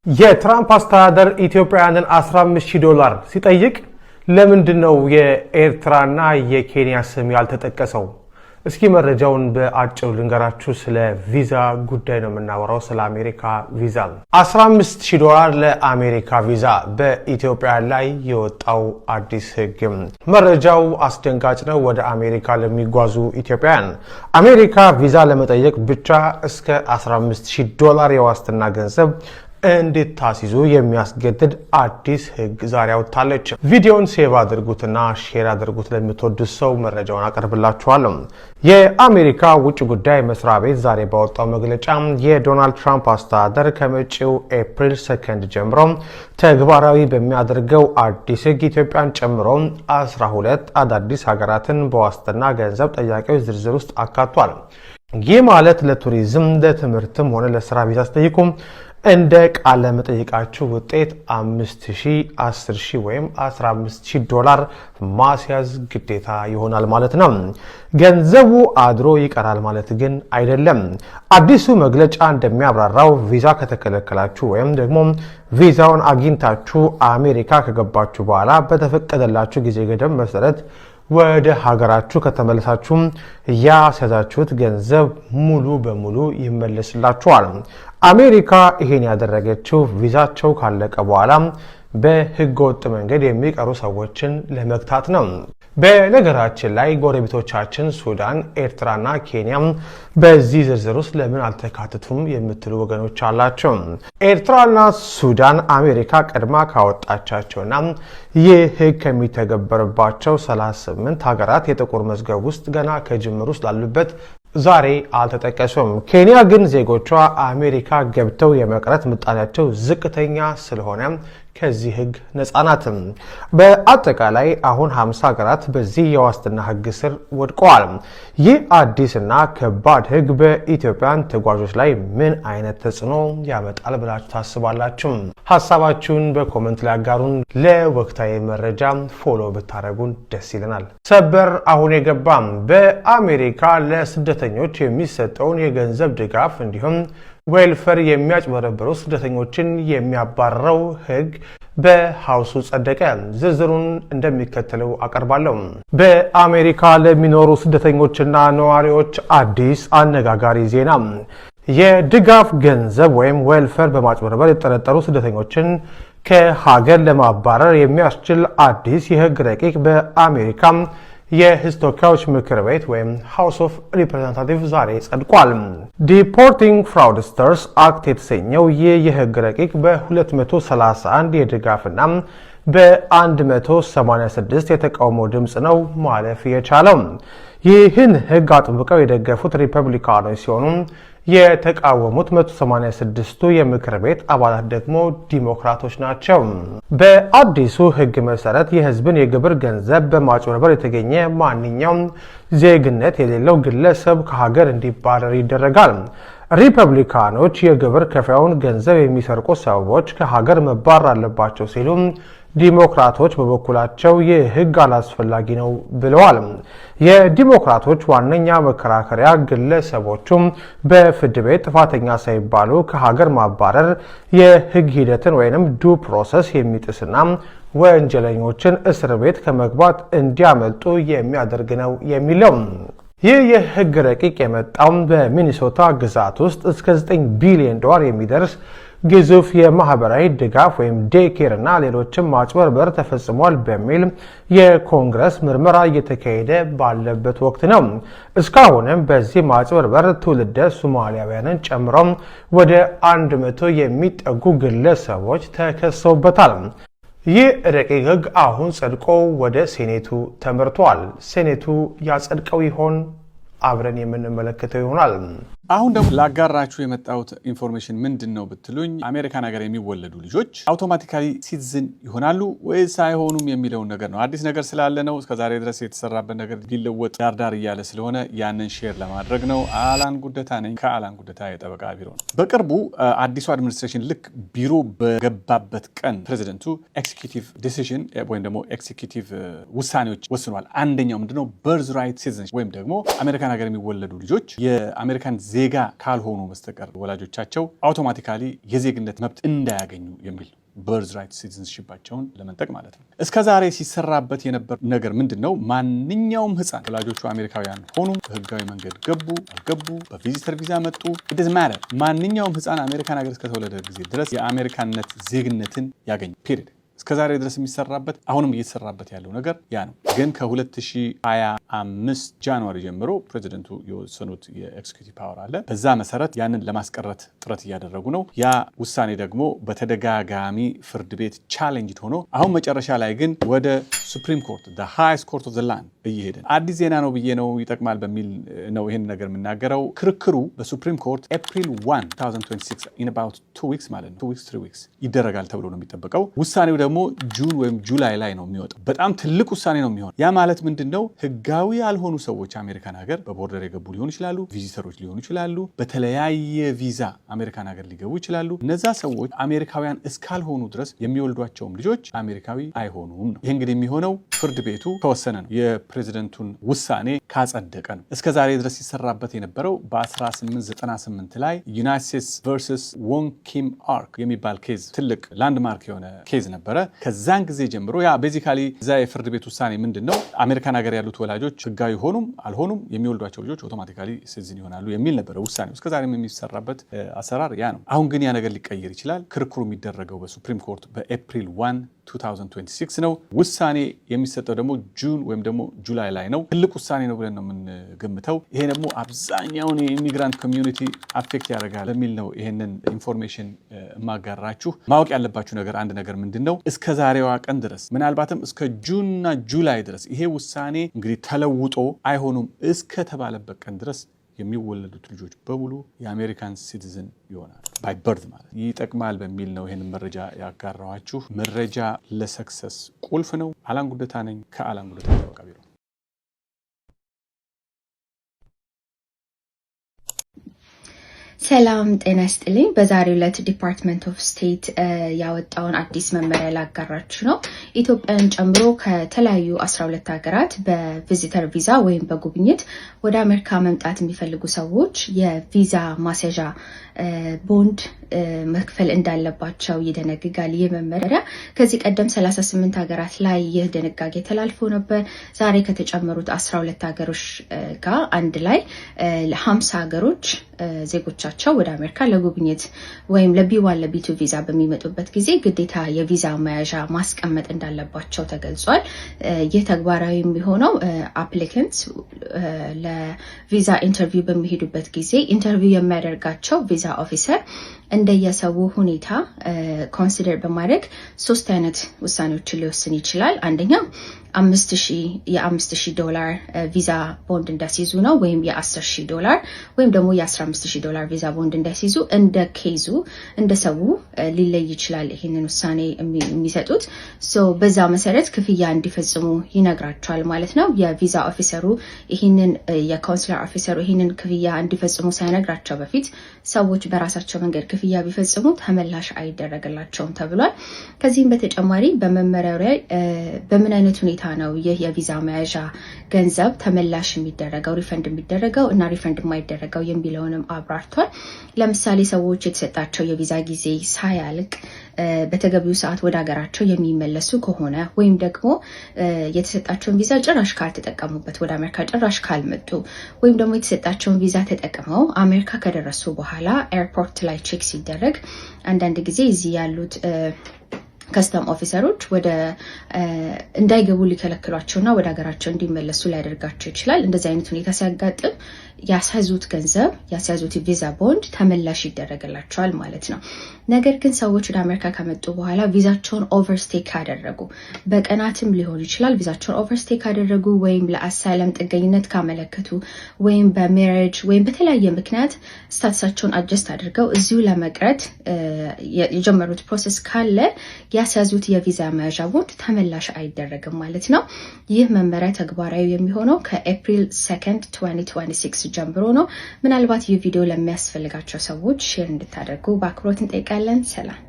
የትራምፕ አስተዳደር ኢትዮጵያውያንን $15,000 ሲጠይቅ ለምንድነው የኤርትራና የኬንያ ስም ያልተጠቀሰው? እስኪ መረጃውን በአጭሩ ልንገራችሁ። ስለ ቪዛ ጉዳይ ነው የምናወራው፣ ስለ አሜሪካ ቪዛ። $15,000 ለአሜሪካ ቪዛ በኢትዮጵያ ላይ የወጣው አዲስ ሕግ። መረጃው አስደንጋጭ ነው። ወደ አሜሪካ ለሚጓዙ ኢትዮጵያውያን አሜሪካ ቪዛ ለመጠየቅ ብቻ እስከ $15,000 የዋስትና ገንዘብ እንድታስይዙ የሚያስገድድ አዲስ ሕግ ዛሬ አውጥታለች። ቪዲዮውን ሴቭ አድርጉትና ሼር አድርጉት ለምትወዱት ሰው መረጃውን አቀርብላችኋለሁ። የአሜሪካ ውጭ ጉዳይ መስሪያ ቤት ዛሬ ባወጣው መግለጫ የዶናልድ ትራምፕ አስተዳደር ከመጪው ኤፕሪል 2 ጀምሮ ተግባራዊ በሚያደርገው አዲስ ሕግ ኢትዮጵያን ጨምሮ 12 አዳዲስ ሀገራትን በዋስትና ገንዘብ ጠያቂዎች ዝርዝር ውስጥ አካቷል። ይህ ማለት ለቱሪዝም፣ ለትምህርትም ሆነ ለስራ ቪዛ ሲጠይቁ እንደ ቃለ መጠይቃችሁ ውጤት $5,000፣ $10,000 ወይም $15,000 ማስያዝ ግዴታ ይሆናል ማለት ነው። ገንዘቡ አድሮ ይቀራል ማለት ግን አይደለም። አዲሱ መግለጫ እንደሚያብራራው ቪዛ ከተከለከላችሁ ወይም ደግሞ ቪዛውን አግኝታችሁ አሜሪካ ከገባችሁ በኋላ በተፈቀደላችሁ ጊዜ ገደብ መሰረት ወደ ሀገራችሁ ከተመለሳችሁ ያስያዛችሁት ገንዘብ ሙሉ በሙሉ ይመለስላችኋል። አሜሪካ ይሄን ያደረገችው ቪዛቸው ካለቀ በኋላ በህገወጥ መንገድ የሚቀሩ ሰዎችን ለመግታት ነው። በነገራችን ላይ ጎረቤቶቻችን ሱዳን፣ ኤርትራና ኬንያ በዚህ ዝርዝር ውስጥ ለምን አልተካተቱም የምትሉ ወገኖች አላቸው። ኤርትራና ሱዳን አሜሪካ ቀድማ ካወጣቻቸውና ይህ ህግ ከሚተገበርባቸው 38 ሀገራት የጥቁር መዝገብ ውስጥ ገና ከጅምር ውስጥ ላሉበት ዛሬ አልተጠቀሱም። ኬንያ ግን ዜጎቿ አሜሪካ ገብተው የመቅረት ምጣኔያቸው ዝቅተኛ ስለሆነ ከዚህ ህግ ነፃ ናት። በአጠቃላይ አሁን 50 ሀገራት በዚህ የዋስትና ህግ ስር ወድቀዋል። ይህ አዲስና ከባድ ህግ በኢትዮጵያን ተጓዦች ላይ ምን አይነት ተጽዕኖ ያመጣል ብላችሁ ታስባላችሁ? ሀሳባችሁን በኮመንት ላይ አጋሩን። ለወቅታዊ መረጃ ፎሎ ብታደርጉን ደስ ይለናል። ሰበር አሁን የገባም በአሜሪካ ለስደተኞች የሚሰጠውን የገንዘብ ድጋፍ እንዲሁም ዌልፈር የሚያጭበረብሩ ስደተኞችን የሚያባረው ህግ በሃውሱ ጸደቀ። ዝርዝሩን እንደሚከተለው አቀርባለሁ። በአሜሪካ ለሚኖሩ ስደተኞችና ነዋሪዎች አዲስ አነጋጋሪ ዜና። የድጋፍ ገንዘብ ወይም ዌልፈር በማጭበርበር የተጠረጠሩ ስደተኞችን ከሀገር ለማባረር የሚያስችል አዲስ የህግ ረቂቅ በአሜሪካ የህዝብ ተወካዮች ምክር ቤት ወይም ሃውስ ኦፍ ሪፕሬዘንታቲቭ ዛሬ ጸድቋል። ዲፖርቲንግ ፍራውድስተርስ አክት የተሰኘው ይህ የህግ ረቂቅ በ231 የድጋፍና በ186 የተቃውሞ ድምፅ ነው ማለፍ የቻለው። ይህን ህግ አጥብቀው የደገፉት ሪፐብሊካኖች ሲሆኑ የተቃወሙት 186ቱ የምክር ቤት አባላት ደግሞ ዲሞክራቶች ናቸው። በአዲሱ ህግ መሰረት የህዝብን የግብር ገንዘብ በማጭበርበር የተገኘ ማንኛውም ዜግነት የሌለው ግለሰብ ከሀገር እንዲባረር ይደረጋል። ሪፐብሊካኖች የግብር ከፋዩን ገንዘብ የሚሰርቁ ሰዎች ከሀገር መባረር አለባቸው ሲሉ፣ ዲሞክራቶች በበኩላቸው ይህ ህግ አላስፈላጊ ነው ብለዋል። የዲሞክራቶች ዋነኛ መከራከሪያ ግለሰቦቹም በፍርድ ቤት ጥፋተኛ ሳይባሉ ከሀገር ማባረር የህግ ሂደትን ወይም ዱ ፕሮሰስ የሚጥስና ወንጀለኞችን እስር ቤት ከመግባት እንዲያመልጡ የሚያደርግ ነው የሚለው። ይህ የህግ ረቂቅ የመጣው በሚኒሶታ ግዛት ውስጥ እስከ $9 ቢሊዮን የሚደርስ ግዙፍ የማህበራዊ ድጋፍ ወይም ዴኬር እና ሌሎችም ማጭበርበር ተፈጽሟል በሚል የኮንግረስ ምርመራ እየተካሄደ ባለበት ወቅት ነው። እስካሁንም በዚህ ማጭበርበር ትውልደ ሶማሊያውያንን ጨምሮ ወደ 100 የሚጠጉ ግለሰቦች ተከሰውበታል። ይህ ረቂቅ ህግ አሁን ጸድቆ ወደ ሴኔቱ ተመርቷል። ሴኔቱ ያጸድቀው ይሆን? አብረን የምንመለከተው ይሆናል። አሁን ደግሞ ላጋራችሁ የመጣሁት ኢንፎርሜሽን ምንድን ነው ብትሉኝ አሜሪካን ሀገር የሚወለዱ ልጆች አውቶማቲካሊ ሲቲዝን ይሆናሉ ወይስ አይሆኑም የሚለውን ነገር ነው። አዲስ ነገር ስላለ ነው። እስከዛሬ ድረስ የተሰራበት ነገር ሊለወጥ ዳርዳር እያለ ስለሆነ ያንን ሼር ለማድረግ ነው። አላን ጉደታ ነኝ ከአላን ጉደታ የጠበቃ ቢሮ ነው። በቅርቡ አዲሱ አድሚኒስትሬሽን ልክ ቢሮ በገባበት ቀን ፕሬዚደንቱ ኤክሲኪዩቲቭ ዲሲዥን ወይም ደግሞ ኤክሲኪዩቲቭ ውሳኔዎች ወስኗል። አንደኛው ምንድነው በርዝ ራይት ሲቲዝን ወይም ደግሞ አሜሪካን ሀገር የሚወለዱ ልጆች የአሜሪካን ዜጋ ካልሆኑ በስተቀር ወላጆቻቸው አውቶማቲካሊ የዜግነት መብት እንዳያገኙ የሚል በርዝ ራይት ሲቲዝንሺፓቸውን ለመንጠቅ ማለት ነው። እስከዛሬ ሲሰራበት የነበር ነገር ምንድነው? ማንኛውም ህፃን ወላጆቹ አሜሪካውያን ሆኑ በህጋዊ መንገድ ገቡ አልገቡ በቪዚተር ቪዛ መጡ it doesn't matter ማንኛውም ህፃን አሜሪካን ሀገር እስከተወለደ ጊዜ ድረስ የአሜሪካነት ዜግነትን ያገኝ ፔሪድ። እስከዛሬ ድረስ የሚሰራበት አሁንም እየተሰራበት ያለው ነገር ያ ነው። ግን ከ2025 ጃንዋሪ ጀምሮ ፕሬዚደንቱ የወሰኑት የኤክስኪዩቲቭ ፓወር አለ። በዛ መሰረት ያንን ለማስቀረት ጥረት እያደረጉ ነው። ያ ውሳኔ ደግሞ በተደጋጋሚ ፍርድ ቤት ቻሌንጅ ሆኖ አሁን መጨረሻ ላይ ግን ወደ ሱፕሪም ኮርት the highest court of the land እየሄደ አዲስ ዜና ነው ብዬ ነው ይጠቅማል በሚል ነው ይሄን ነገር የምናገረው። ክርክሩ በሱፕሪም ኮርት ኤፕሪል 1 2026 in about 2 weeks ማለት ነው 2 weeks 3 weeks ይደረጋል ተብሎ ነው የሚጠበቀው። ውሳኔው ደግሞ ጁን ወይም ጁላይ ላይ ነው የሚወጣው። በጣም ትልቅ ውሳኔ ነው የሚሆነው። ያ ማለት ምንድነው? ህጋዊ ያልሆኑ ሰዎች አሜሪካን ሀገር በቦርደር የገቡ ሊሆኑ ይችላሉ፣ ቪዚተሮች ሊሆኑ ይችላሉ፣ በተለያየ ቪዛ አሜሪካን ሀገር ሊገቡ ይችላሉ። እነዛ ሰዎች አሜሪካውያን እስካልሆኑ ድረስ የሚወልዷቸውም ልጆች አሜሪካዊ አይሆኑም ነው። ይሄ እንግዲህ የሚሆነው ፍርድ ቤቱ ከወሰነ ነው፣ የፕሬዝደንቱን ውሳኔ ካጸደቀ ነው። እስከዛሬ ድረስ ሲሰራበት የነበረው በ1898 ላይ ዩናይትድ ስቴትስ ቨርሰስ ዎን ኪም አርክ የሚባል ኬዝ ትልቅ ላንድማርክ የሆነ ኬዝ ነበረ። ከዛን ጊዜ ጀምሮ ያ ቤዚካሊ እዛ የፍርድ ቤት ውሳኔ ምንድነው? አሜሪካን ሀገር ያሉት ወላጆች ህጋዊ ሆኑም አልሆኑም የሚወልዷቸው ልጆች አውቶማቲካሊ ሲቲዝን ይሆናሉ የሚል ነበረ ውሳኔው። እስከዛሬም የሚሰራበት አሰራር ያ ነው። አሁን ግን ያ ነገር ሊቀየር ይችላል። ክርክሩ የሚደረገው በሱፕሪም ኮርት በኤፕሪል 1 2026 ነው። ውሳኔ የሚሰጠው ደግሞ ጁን ወይም ደግሞ ጁላይ ላይ ነው። ትልቅ ውሳኔ ነው ብለን ነው የምንገምተው። ይሄ ደግሞ አብዛኛውን የኢሚግራንት ኮሚዩኒቲ አፌክት ያደርጋል በሚል ነው ይሄንን ኢንፎርሜሽን ማጋራችሁ። ማወቅ ያለባችሁ ነገር አንድ ነገር ምንድነው? እስከ ዛሬዋ ቀን ድረስ ምናልባትም እስከ ጁንና ጁላይ ድረስ ይሄ ውሳኔ እንግዲህ ተለውጦ አይሆኑም እስከ ተባለበት ቀን ድረስ የሚወለዱት ልጆች በሙሉ የአሜሪካን ሲቲዝን ይሆናል ባይ በርዝ ማለት ይጠቅማል በሚል ነው ይሄንን መረጃ ያጋራኋችሁ። መረጃ ለሰክሰስ ቁልፍ ነው። አላንጉደታ ነኝ ከአላንጉደታ ተወቃ ቢሮ። ሰላም ጤና ይስጥልኝ። በዛሬው ዕለት ዲፓርትመንት ኦፍ ስቴት ያወጣውን አዲስ መመሪያ ላጋራችሁ ነው። ኢትዮጵያን ጨምሮ ከተለያዩ 12 ሀገራት በቪዚተር ቪዛ ወይም በጉብኝት ወደ አሜሪካ መምጣት የሚፈልጉ ሰዎች የቪዛ ማስያዣ ቦንድ መክፈል እንዳለባቸው ይደነግጋል። ይህ መመሪያ ከዚህ ቀደም 38 ሀገራት ላይ ይህ ድንጋጌ ተላልፎ ነበር። ዛሬ ከተጨመሩት 12 ሀገሮች ጋር አንድ ላይ ለ50 ሀገሮች ዜጎቻቸው ወደ አሜሪካ ለጉብኝት ወይም ለቢ1 ለቢ2 ቪዛ በሚመጡበት ጊዜ ግዴታ የቪዛ መያዣ ማስቀመጥ እንዳለባቸው ተገልጿል። ይህ ተግባራዊ የሚሆነው አፕሊካንትስ ለቪዛ ኢንተርቪው በሚሄዱበት ጊዜ ኢንተርቪው የሚያደርጋቸው ቪዛ ኦፊሰር እንደየሰው ሁኔታ ኮንሲደር በማድረግ 3 አይነት ውሳኔዎችን ሊወስን ይችላል። አንደኛው $5,000 ቪዛ ቦንድ እንዳስይዙ ነው፣ ወይም $10,000 ወይም ደግሞ $15,000 ቪዛ ቦንድ እንዳስይዙ እንደ ኬዙ እንደ ሰው ሊለይ ይችላል። ይሄንን ውሳኔ የሚሰጡት በዛ መሰረት ክፍያ እንዲፈጽሙ ይነግራቸዋል ማለት ነው። የቪዛ ኦፊሰሩ ይሄንን የኮንሱላር ኦፊሰሩ ይሄንን ክፍያ እንዲፈጽሙ ሳይነግራቸው በፊት ሰዎች በራሳቸው መንገድ ክፍያ ቢፈጽሙ ተመላሽ አይደረግላቸውም ተብሏል። ከዚህም በተጨማሪ በመመሪያው ላይ በምን አይነት ሁኔታ ነው ይህ የቪዛ መያዣ ገንዘብ ተመላሽ የሚደረገው ሪፈንድ የሚደረገው እና ሪፈንድ የማይደረገው የሚለውንም አብራርቷል። ለምሳሌ ሰዎች የተሰጣቸው የቪዛ ጊዜ ሳያልቅ በተገቢው ሰዓት ወደ ሀገራቸው የሚመለሱ ከሆነ ወይም ደግሞ የተሰጣቸውን ቪዛ ጭራሽ ካልተጠቀሙበት ወደ አሜሪካ ጭራሽ ካልመጡ ወይም ደግሞ የተሰጣቸውን ቪዛ ተጠቅመው አሜሪካ ከደረሱ በኋላ ኤርፖርት ላይ ቼክ ሲደረግ አንዳንድ ጊዜ እዚህ ያሉት ከስተም ኦፊሰሮች ወደ እንዳይገቡ ሊከለክሏቸውና ወደ ሀገራቸው እንዲመለሱ ሊያደርጋቸው ይችላል። እንደዚህ አይነት ሁኔታ ሲያጋጥም ያሳዙት ገንዘብ ያሳዙት ቪዛ ቦንድ ተመላሽ ይደረግላቸዋል ማለት ነው። ነገር ግን ሰዎች ወደ አሜሪካ ከመጡ በኋላ ቪዛቸውን ኦቨርስቴይ ካደረጉ በቀናትም ሊሆን ይችላል ቪዛቸውን ኦቨርስቴይ ካደረጉ ወይም ለአሳይለም ጥገኝነት ካመለከቱ ወይም በሜሬጅ ወይም በተለያየ ምክንያት ስታተሳቸውን አጀስት አድርገው እዚሁ ለመቅረት የጀመሩት ፕሮሰስ ካለ ያሳዙት የቪዛ መያዣ ቦንድ ተመላሽ አይደረግም ማለት ነው። ይህ መመሪያ ተግባራዊ የሚሆነው ከኤፕሪል 2 2026 ጀምሮ ነው። ምናልባት ይህ ቪዲዮ ለሚያስፈልጋቸው ሰዎች ሼር እንድታደርጉ በአክብሮት እንጠይቃለን። ሰላም።